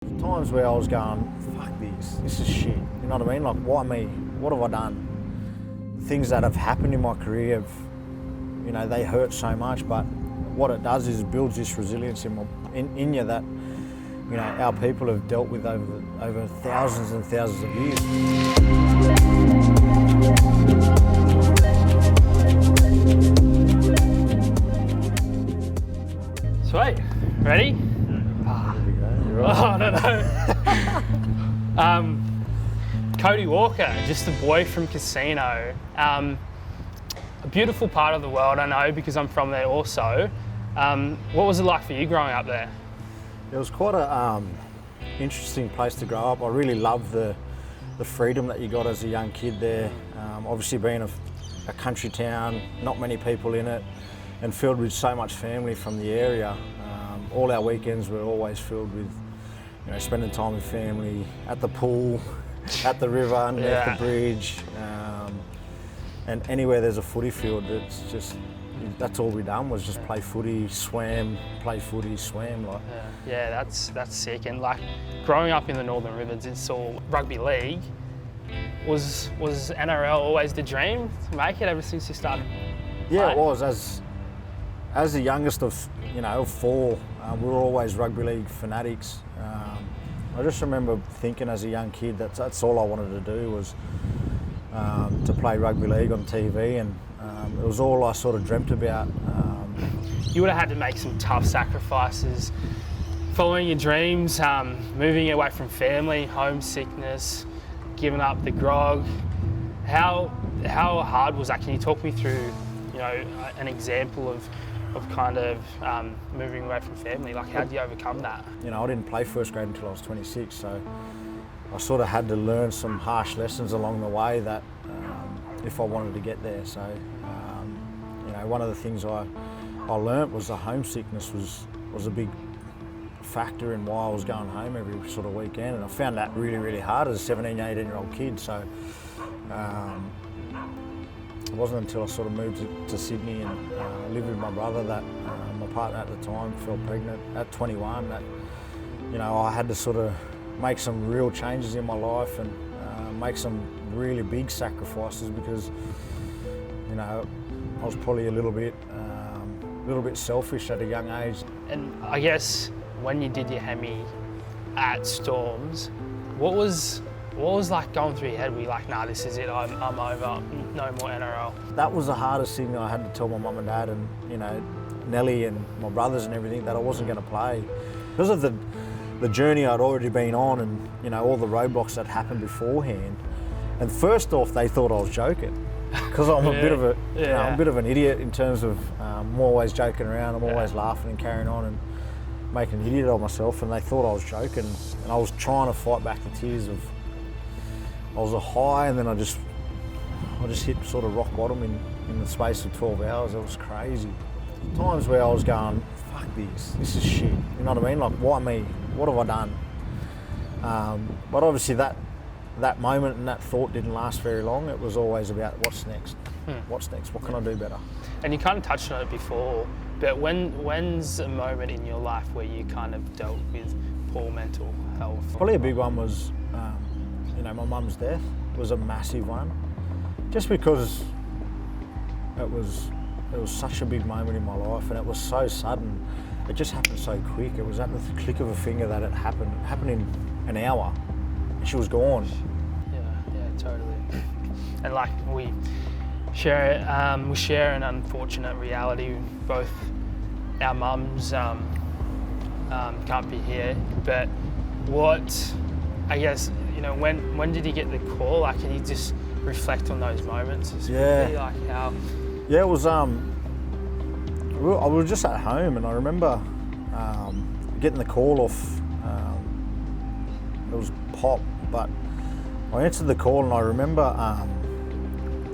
Times where I was going, fuck this is shit. You know what I mean? Like, why me? What have I done? Things that have happened in my career have, you know, they hurt so much, but what it does is builds this resilience in you that, you know, our people have dealt with over thousands and thousands of years. Sweet. Ready? Oh, I don't know. Cody Walker, just a boy from Casino. A beautiful part of the world, I know, because I'm from there also. What was it like for you growing up there? It was quite a interesting place to grow up. I really loved the freedom that you got as a young kid there. Obviously being a country town, not many people in it, and filled with so much family from the area. All our weekends were always filled with, you know, spending time with family, at the pool, at the river, underneath the bridge, and anywhere there's a footy field, it's just, that's all we done was just play footy, swam, play footy, swam. Like. Yeah, that's sick. And like growing up in the Northern Rivers, it's all rugby league. Was NRL always the dream to make it ever since you started? Yeah, playing? it was. As the youngest of, you know, four, we were always rugby league fanatics. I just remember thinking as a young kid that's all I wanted to do was to play rugby league on TV, and it was all I sort of dreamt about. You would have had to make some tough sacrifices, following your dreams, moving away from family, homesickness, giving up the grog. How hard was that? Can you talk me through, you know, an example of kind of moving away from family? Like, how did you overcome that? You know, I didn't play first grade until I was 26, so I sort of had to learn some harsh lessons along the way that if I wanted to get there. So, you know, one of the things I learnt was the homesickness was a big factor in why I was going home every sort of weekend, and I found that really, really hard as a 17, 18-year-old kid. So it wasn't until I sort of moved to Sydney and lived with my brother that my partner at the time fell pregnant at 21, that, you know, I had to sort of make some real changes in my life and make some really big sacrifices because, you know, I was probably a little bit selfish at a young age. And I guess when you did your hemi at Storms, what was like going through your head? Were you like, nah, this is it, I'm over, no more NRL? That was the hardest thing I had to tell my mum and dad and, you know, Nelly and my brothers and everything, that I wasn't going to play. Because of the journey I'd already been on and, you know, all the roadblocks that happened beforehand. And first off, they thought I was joking. Because I'm a bit of I'm a bit of an idiot in terms of I'm always joking around, I'm always laughing and carrying on and making an idiot of myself, and they thought I was joking. And I was trying to fight back the tears of, I was a high, and then I just hit sort of rock bottom in the space of 12 hours. It was crazy. Times where I was going, fuck this is shit. You know what I mean? Like, why me? What have I done? But obviously that moment and that thought didn't last very long. It was always about what's next? What's next? What can I do better? And you kind of touched on it before, but when's a moment in your life where you kind of dealt with poor mental health? Probably a big one was, you know, my mum's death was a massive one. Just because it was such a big moment in my life and it was so sudden. It just happened so quick. It was at the click of a finger that it happened. It happened in an hour. And she was gone. Yeah, totally. And like we share an unfortunate reality. Both our mums can't be here, but I guess, you know, when did you get the call? Like, can you just reflect on those moments? Quickly, like how? Yeah, it was. I was just at home, and I remember getting the call off. It was Pop, but I answered the call, and I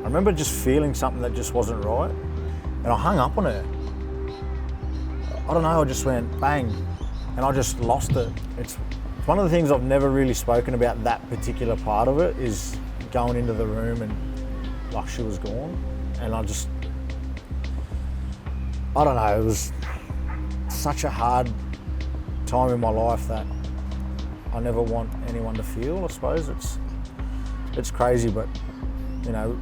remember just feeling something that just wasn't right, and I hung up on her. I don't know. I just went bang, and I just lost it. It's one of the things I've never really spoken about, that particular part of it, is going into the room and like she was gone. And I don't know, it was such a hard time in my life that I never want anyone to feel. I suppose it's crazy, but you know,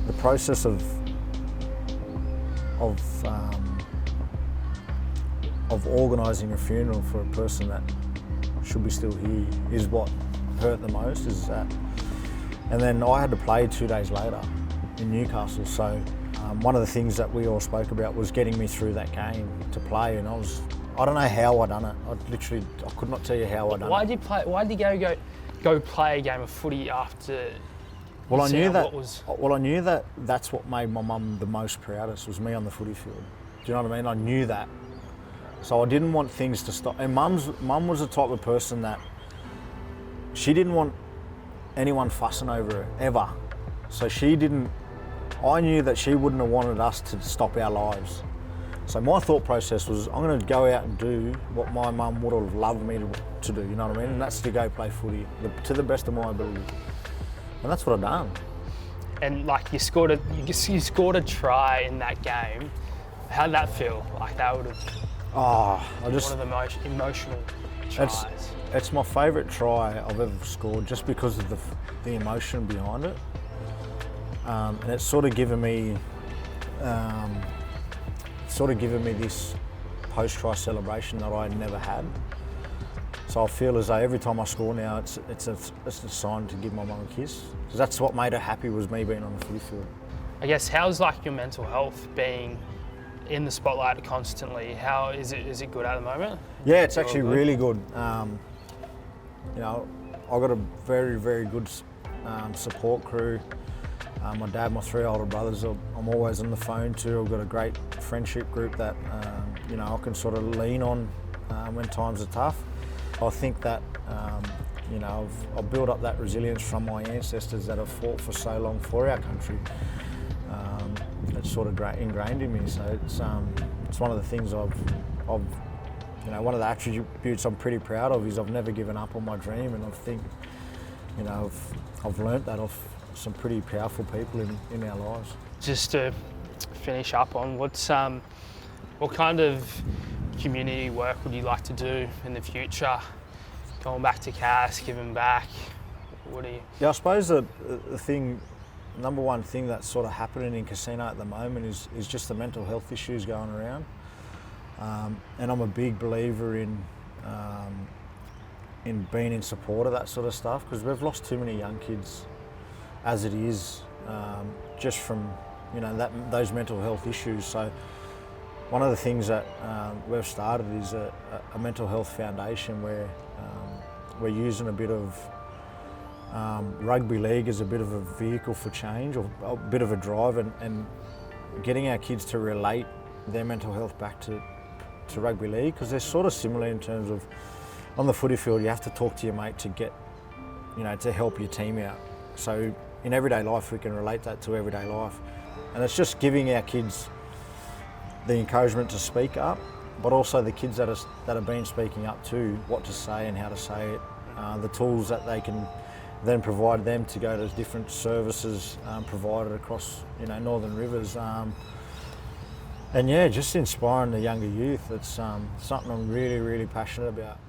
the process of organising a funeral for a person that should be still here is what hurt the most. Is that, and then I had to play 2 days later in Newcastle. So one of the things that we all spoke about was getting me through that game to play, and I don't know how I done it. I could not tell you how I done it. Why did you go play a game of footy after? Well, I knew that that's what made my mum the most proudest, was me on the footy field. Do you know what I mean? I knew that. So I didn't want things to stop. And mum was the type of person that she didn't want anyone fussing over her, ever. So I knew that she wouldn't have wanted us to stop our lives. So my thought process was, I'm going to go out and do what my mum would have loved me to do, you know what I mean? And that's to go play footy to the best of my ability. And that's what I've done. And like you scored a try in that game. How did that feel? Like that would have one of the most emotional tries. It's my favourite try I've ever scored, just because of the emotion behind it. And it's sort of given me this post-try celebration that I never had. So I feel as though every time I score now, it's a sign to give my mum a kiss. Because that's what made her happy, was me being on the footy field. I guess, how's like your mental health being in the spotlight constantly? How is it good at the moment? Yeah, it's actually really good. You know, I've got a very, very good support crew. My dad, my 3 older brothers, I'm always on the phone to. I've got a great friendship group that you know, I can sort of lean on when times are tough. I think that you know, I've built up that resilience from my ancestors that have fought for so long for our country. It's sort of ingrained in me. So it's one of the things I've you know, one of the attributes I'm pretty proud of is I've never given up on my dream, and I think, you know, I've learnt that off some pretty powerful people in our lives. Just to finish up on, what kind of community work would you like to do in the future? Going back to Cass, giving back, what do you? Yeah, I suppose the number one thing that's sort of happening in casino at the moment is just the mental health issues going around. And I'm a big believer in being in support of that sort of stuff, because we've lost too many young kids as it is, just from, you know, those mental health issues. So one of the things that we've started is a mental health foundation where we're using a bit of rugby league as a bit of a vehicle for change, or a bit of a drive, and getting our kids to relate their mental health back to rugby league, because they're sort of similar in terms of, on the footy field you have to talk to your mate to get, you know, to help your team out. So in everyday life we can relate that to everyday life, and it's just giving our kids the encouragement to speak up, but also the kids that have been speaking up too, what to say and how to say it, the tools that they can then provide them to go to different services provided across, you know, Northern Rivers. And yeah, just inspiring the younger youth. It's something I'm really, really passionate about.